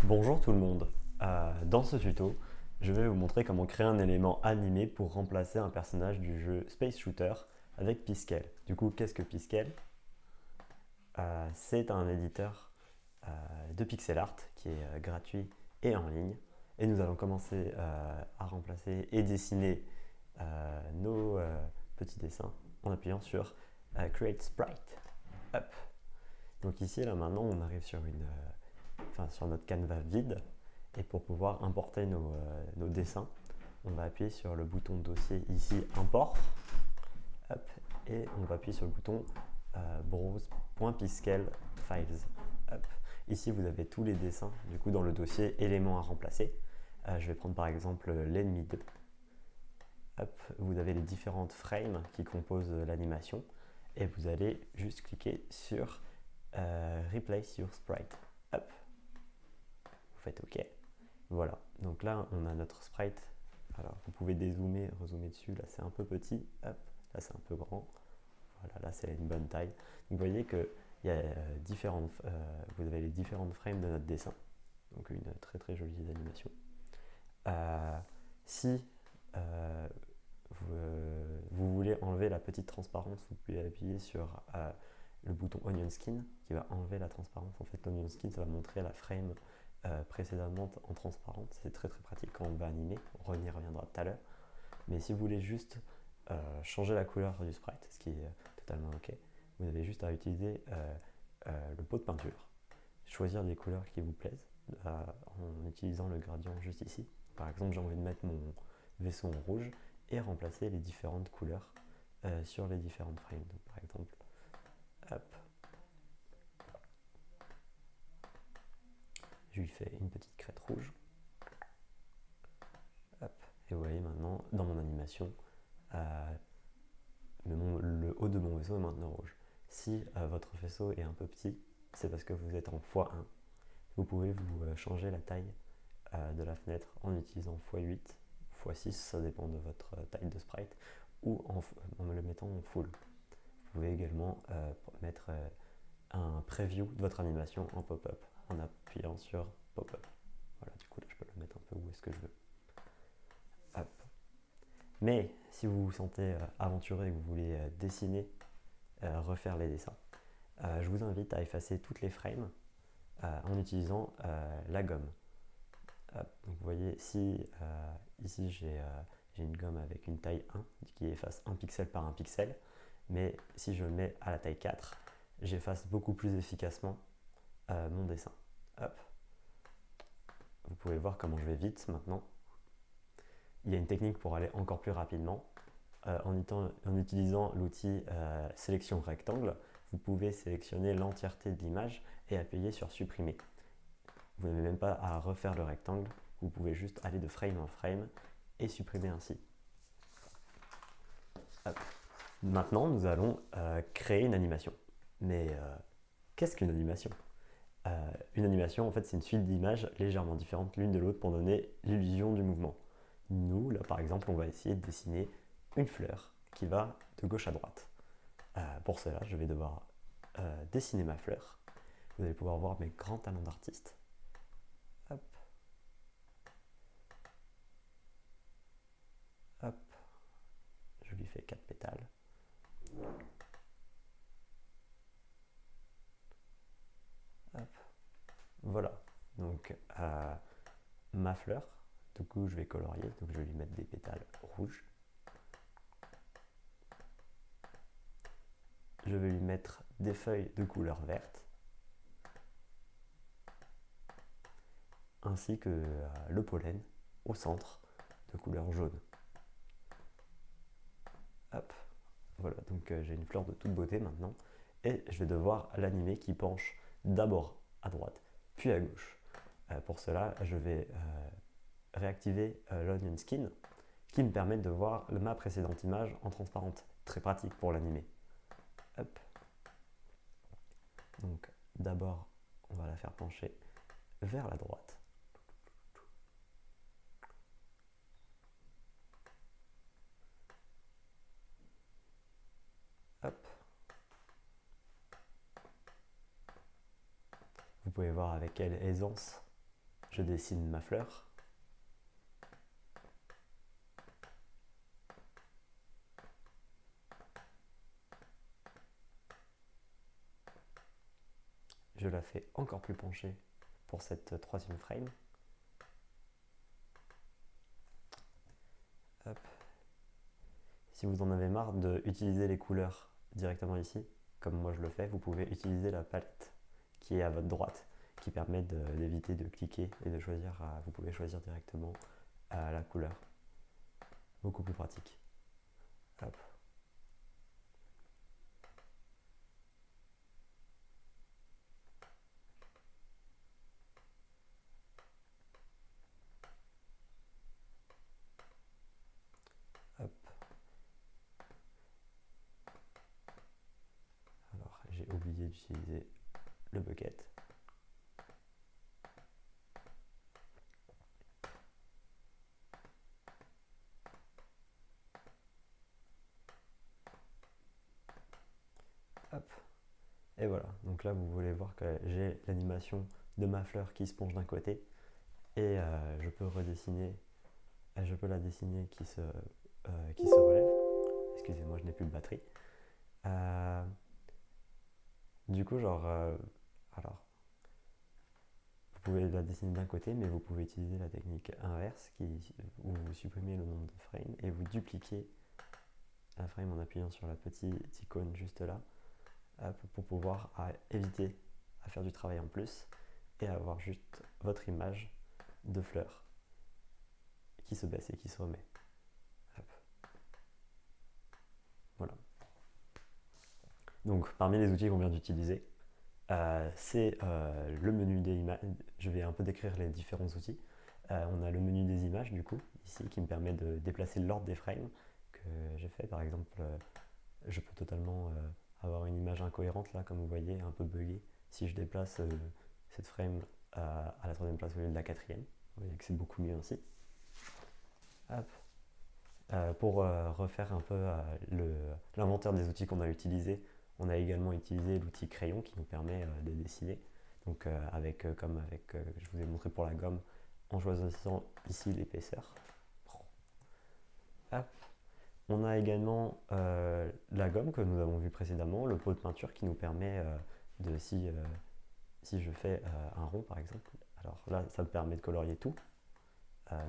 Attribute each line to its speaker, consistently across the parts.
Speaker 1: Bonjour tout le monde. Dans ce tuto, je vais vous montrer comment créer un élément animé pour remplacer un personnage du jeu Space Shooter avec Piskel. Du coup, qu'est-ce que Piskel? C'est un éditeur de pixel art qui est gratuit et en ligne. Et nous allons commencer à remplacer et dessiner nos petits dessins en appuyant sur Create Sprite. Hop. Donc ici, là maintenant, on arrive sur notre canevas vide. Et pour pouvoir importer nos dessins, on va appuyer sur le bouton dossier ici, import. Hop, et on va appuyer sur le bouton browse.piskel files. Hop. Ici, vous avez tous les dessins du coup dans le dossier éléments à remplacer. Je vais prendre par exemple l'ennemi 2. Hop, vous avez les différentes frames qui composent l'animation et vous allez juste cliquer sur Replace your sprite. Hop, vous faites OK. Voilà, donc là on a notre sprite. Alors vous pouvez dézoomer, rezoomer dessus, là c'est un peu petit, hop, là c'est un peu grand. Voilà, là c'est une bonne taille. Donc vous voyez que il y a vous avez les différentes frames de notre dessin. Donc une très très jolie animation. Si vous voulez enlever la petite transparence, vous pouvez appuyer sur le bouton Onion Skin qui va enlever la transparence. En fait, l'Onion Skin, ça va montrer la frame précédemment en transparente. C'est très très pratique quand on va animer. On y reviendra tout à l'heure. Mais si vous voulez juste changer la couleur du sprite, ce qui est totalement OK, vous avez juste à utiliser le pot de peinture. Choisir des couleurs qui vous plaisent en utilisant le gradient juste ici. Par exemple, j'ai envie de mettre mon vaisseau en rouge et remplacer les différentes couleurs sur les différentes frames. Donc, par exemple, hop, je lui fais une petite crête rouge. Hop, et vous voyez maintenant, dans mon animation, le haut de mon vaisseau est maintenant rouge. Si votre vaisseau est un peu petit, c'est parce que vous êtes en x1. Vous pouvez vous changer la taille de la fenêtre en utilisant x8, x6, ça dépend de votre taille de sprite, ou en le mettant en full. Vous pouvez également mettre un preview de votre animation en pop-up en appuyant sur pop-up. Voilà, du coup là je peux le mettre un peu où est-ce que je veux. Hop. Mais si vous vous sentez aventuré et que vous voulez dessiner, refaire les dessins, je vous invite à effacer toutes les frames en utilisant la gomme. Donc vous voyez ici j'ai une gomme avec une taille 1 qui efface 1 pixel par 1 pixel, mais si je le mets à la taille 4, j'efface beaucoup plus efficacement mon dessin. Hop. Vous pouvez voir comment je vais vite maintenant. Il y a une technique pour aller encore plus rapidement. En utilisant l'outil sélection rectangle, vous pouvez sélectionner l'entièreté de l'image et appuyer sur supprimer. Vous n'avez même pas à refaire le rectangle, vous pouvez juste aller de frame en frame et supprimer ainsi. Hop. Maintenant, nous allons créer une animation. Mais qu'est-ce qu'une animation? Une animation, en fait, c'est une suite d'images légèrement différentes l'une de l'autre pour donner l'illusion du mouvement. Nous, là, par exemple, on va essayer de dessiner une fleur qui va de gauche à droite. Pour cela, je vais devoir dessiner ma fleur. Vous allez pouvoir voir mes grands talents d'artiste. Hop. Hop. Je lui fais 4 pétales. Hop. Voilà. Donc, ma fleur, du coup, je vais colorier. Donc, je vais lui mettre des pétales rouges. Je vais lui mettre des feuilles de couleur verte, ainsi que le pollen au centre de couleur jaune. Hop, voilà, donc j'ai une fleur de toute beauté maintenant, et je vais devoir l'animer qui penche d'abord à droite, puis à gauche. Pour cela, je vais réactiver l'Onion Skin, qui me permet de voir ma précédente image en transparente. Très pratique pour l'animer. Hop. Donc d'abord, on va la faire pencher vers la droite. Hop. Vous pouvez voir avec quelle aisance je dessine ma fleur. Je la fais encore plus penchée pour cette troisième frame. Hop. Si vous en avez marre d'utiliser les couleurs directement ici, comme moi je le fais, vous pouvez utiliser la palette qui est à votre droite, qui permet d'éviter de cliquer et de choisir, vous pouvez choisir directement la couleur. Beaucoup plus pratique. Hop. Hop. Alors, j'ai oublié d'utiliser le bucket. Hop. Et voilà, donc là vous voulez voir que j'ai l'animation de ma fleur qui se penche d'un côté et je peux redessiner, je peux la dessiner qui se relève. Excusez-moi, je n'ai plus de batterie. Du coup, genre, alors, vous pouvez la dessiner d'un côté, mais vous pouvez utiliser la technique inverse où vous supprimez le nombre de frames et vous dupliquez la frame en appuyant sur la petite icône juste là pour pouvoir éviter à faire du travail en plus et avoir juste votre image de fleur qui se baisse et qui se remet. Hop. Voilà. Donc parmi les outils qu'on vient d'utiliser, c'est le menu des images. Je vais un peu décrire les différents outils. On a le menu des images du coup, ici, qui me permet de déplacer l'ordre des frames que j'ai fait. Par exemple, je peux totalement avoir une image incohérente là, comme vous voyez, un peu buggée. Si je déplace cette frame à la troisième place au lieu de la quatrième, vous voyez que c'est beaucoup mieux ainsi. Hop. Pour refaire un peu l'inventaire des outils qu'on a utilisés, on a également utilisé l'outil crayon qui nous permet de dessiner. Donc comme je vous ai montré pour la gomme, en choisissant ici l'épaisseur. On a également la gomme que nous avons vu précédemment, le pot de peinture qui nous permet si je fais un rond par exemple, alors là ça me permet de colorier tout,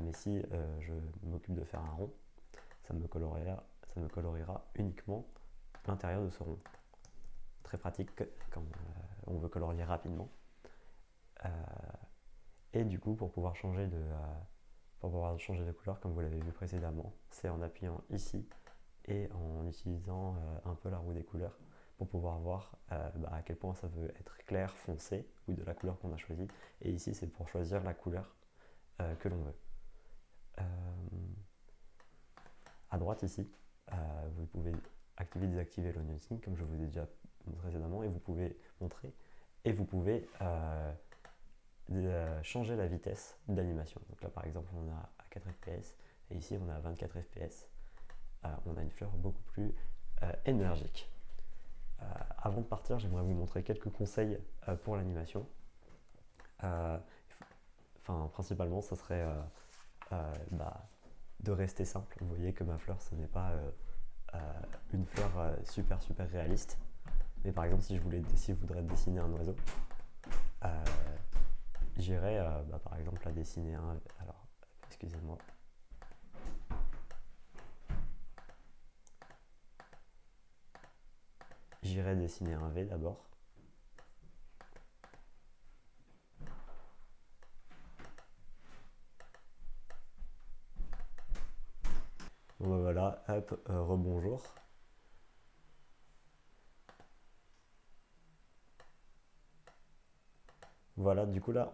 Speaker 1: mais si je m'occupe de faire un rond, ça me coloriera uniquement l'intérieur de ce rond. Très pratique quand on veut colorier rapidement. Et du coup, pour pouvoir changer de couleur, comme vous l'avez vu précédemment, c'est en appuyant ici et en utilisant un peu la roue des couleurs pour pouvoir voir à quel point ça veut être clair, foncé ou de la couleur qu'on a choisie. Et ici, c'est pour choisir la couleur que l'on veut. À droite ici, vous pouvez activer et désactiver le noising comme je vous ai déjà montré précédemment et vous pouvez montrer et vous pouvez changer la vitesse d'animation. Donc là par exemple on a à 4 fps et ici on a à 24 fps. On a une fleur beaucoup plus énergique. Avant de partir, j'aimerais vous montrer quelques conseils pour l'animation. Principalement, ça serait de rester simple. Vous voyez que ma fleur, ce n'est pas une fleur super réaliste. Mais par exemple, si je voudrais dessiner un oiseau, j'irais par exemple la dessiner un. Alors, excusez-moi. J'irai dessiner un V d'abord. Bon, voilà, hop, rebonjour. Voilà, du coup là,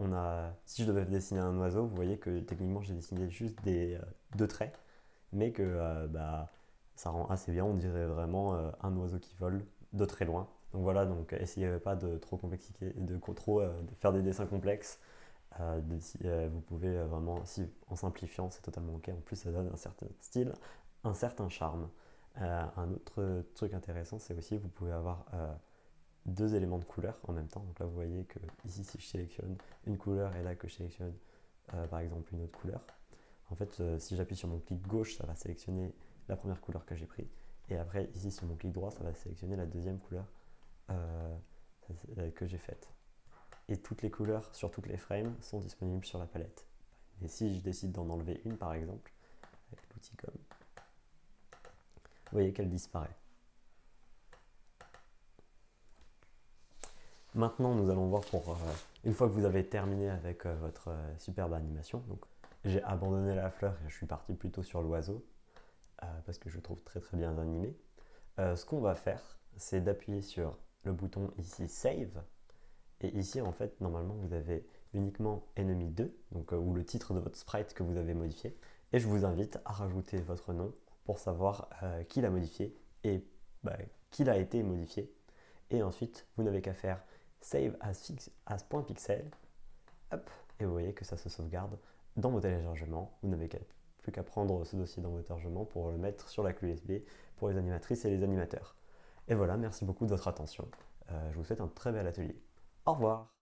Speaker 1: si je devais dessiner un oiseau, vous voyez que techniquement j'ai dessiné juste deux traits, mais que ça rend assez bien, on dirait vraiment un oiseau qui vole de très loin. Donc voilà, donc essayez pas de trop complexifier, de faire des dessins complexes. Vous pouvez vraiment, en simplifiant, c'est totalement ok. En plus, ça donne un certain style, un certain charme. Un autre truc intéressant, c'est aussi vous pouvez avoir deux éléments de couleur en même temps. Donc là, vous voyez que ici, si je sélectionne une couleur et là que je sélectionne par exemple une autre couleur, en fait, si j'appuie sur mon clic gauche, ça va sélectionner la première couleur que j'ai pris. Et après, ici, sur mon clic droit, ça va sélectionner la deuxième couleur que j'ai faite. Et toutes les couleurs sur toutes les frames sont disponibles sur la palette. Et si je décide d'en enlever une, par exemple, avec l'outil comme, vous voyez qu'elle disparaît. Maintenant, nous allons voir une fois que vous avez terminé avec votre superbe animation. Donc, j'ai abandonné la fleur et je suis parti plutôt sur l'oiseau parce que je le trouve très très bien animé. Ce qu'on va faire, c'est d'appuyer sur le bouton ici Save. Et ici, en fait, normalement, vous avez uniquement Enemy 2, donc, ou le titre de votre sprite que vous avez modifié. Et je vous invite à rajouter votre nom pour savoir qui l'a modifié et qui l'a été modifié. Et ensuite, vous n'avez qu'à faire Save as .pixel. Hop, et vous voyez que ça se sauvegarde dans vos téléchargements. Vous n'avez plus qu'à prendre ce dossier dans vos téléchargements pour le mettre sur la clé USB pour les animatrices et les animateurs. Et voilà, merci beaucoup de votre attention. Je vous souhaite un très bel atelier. Au revoir!